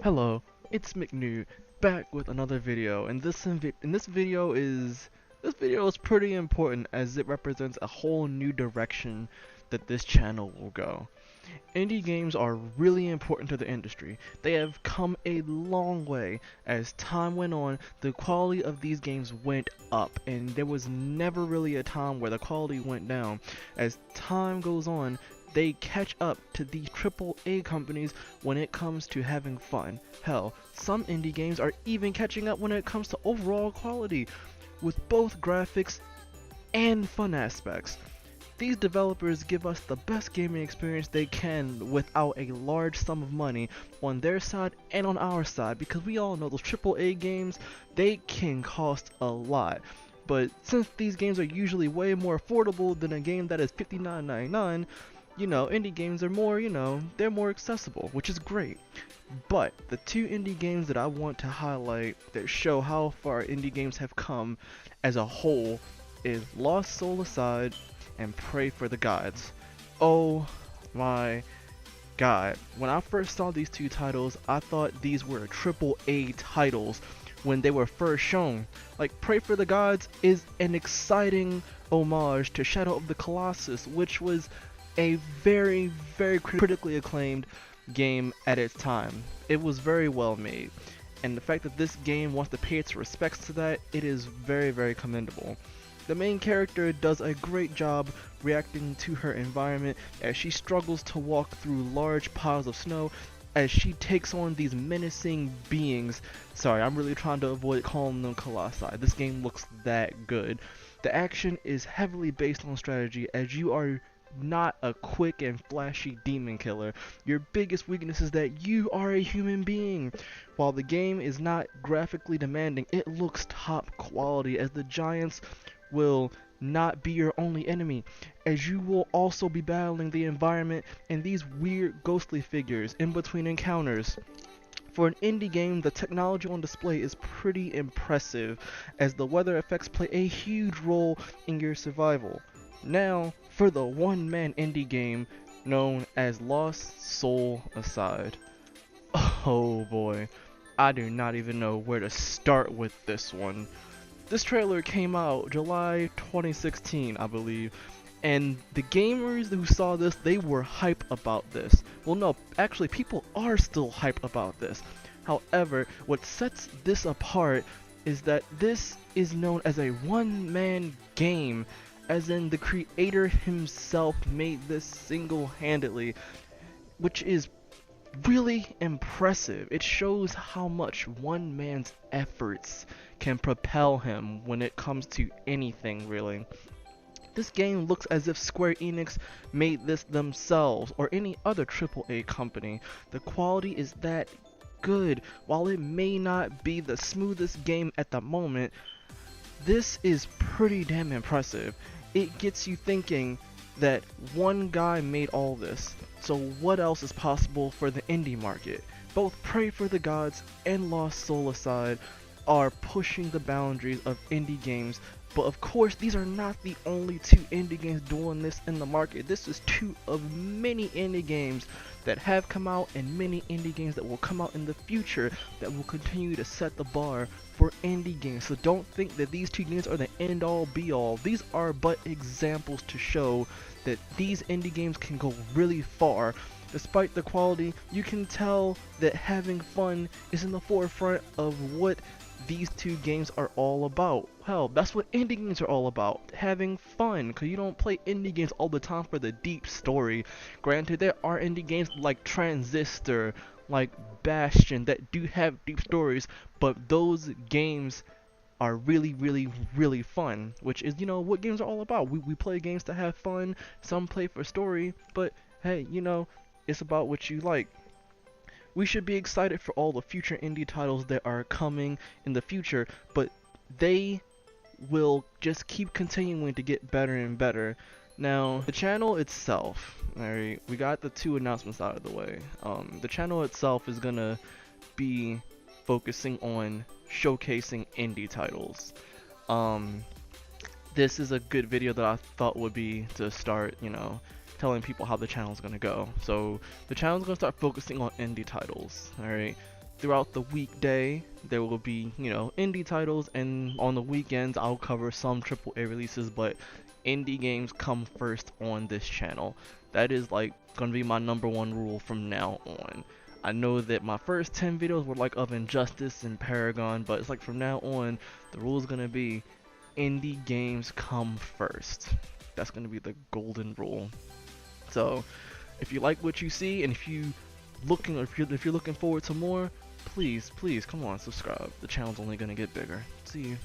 Hello, it's McNoob back with another video, and this video is pretty important as it represents a whole new direction that this channel will go. Indie games are really important to the industry. They have come a long way. As time went on, the quality of these games went up, and there was never really a time where the quality went down. As time goes on, they catch up to these AAA companies when it comes to having fun. Hell, some indie games are even catching up when it comes to overall quality, with both graphics and fun aspects. These developers give us the best gaming experience they can without a large sum of money on their side and on our side, because we all know those AAA games, they can cost a lot. But since these games are usually way more affordable than a game that is $59.99, indie games are more, they're more accessible, which is great. But the two indie games that I want to highlight that show how far indie games have come as a whole is Lost Soul Aside and Pray for the Gods. Oh my god. When I first saw these two titles, I thought these were AAA titles when they were first shown. Like, Pray for the Gods is an exciting homage to Shadow of the Colossus, which was a very, very critically acclaimed game at its time. It was very well made, and the fact that this game wants to pay its respects to that, it is very, very commendable. The main character does a great job reacting to her environment as she struggles to walk through large piles of snow as she takes on these menacing beings. Sorry, I'm really trying to avoid calling them colossi. This game looks that good. The action is heavily based on strategy as you are not a quick and flashy demon killer. Your biggest weakness is that you are a human being. While the game is not graphically demanding, it looks top quality as the giants will not be your only enemy, as you will also be battling the environment and these weird ghostly figures in between encounters. For an indie game, the technology on display is pretty impressive, as the weather effects play a huge role in your survival. Now, for the one-man indie game known as Lost Soul Aside. Oh boy, I do not even know where to start with this one. This trailer came out July 2016, I believe, and the gamers who saw this, they were hype about this. Well, no, actually, people are still hype about this. However, what sets this apart is that this is known as a one-man game, as in the creator himself made this single-handedly, which is really impressive. It shows how much one man's efforts can propel him when it comes to anything, really. This game looks as if Square Enix made this themselves or any other AAA company. The quality is that good. While it may not be the smoothest game at the moment, this is pretty damn impressive. It gets you thinking that one guy made all this, so what else is possible for the indie market? Both Pray for the Gods and Lost Soul Aside are pushing the boundaries of indie games, but of course these are not the only two indie games doing this in the market. This is two of many indie games that have come out and many indie games that will come out in the future that will continue to set the bar for indie games. So don't think that these two games are the end all be all. These are but examples to show that these indie games can go really far. Despite the quality, you can tell that having fun is in the forefront of what these two games are all about. Hell, that's what indie games are all about, having fun, because you don't play indie games all the time for the deep story. Granted, there are indie games like Transistor, like Bastion, that do have deep stories, but those games are really, really, really fun, which is, what games are all about. We play games to have fun, some play for story, but hey, it's about what you like. We should be excited for all the future indie titles that are coming in the future, but they will just keep continuing to get better and better. Now, the channel itself, alright, we got the two announcements out of the way. The channel itself is gonna be focusing on showcasing indie titles. This is a good video that I thought would be to start, telling people how the channel is going to go. So the channel is going to start focusing on indie titles, alright? throughout the weekday there will be, you know, indie titles, and on the weekends I'll cover some AAA releases, but indie games come first on this channel. That is like gonna be my #1 rule from now on. I know that my first 10 videos were like of Injustice and Paragon, but it's like from now on the rule is gonna be indie games come first. That's gonna be the golden rule. So if you like what you see, and if you're looking forward to more, please come on, subscribe. The channel's only gonna get bigger. See you.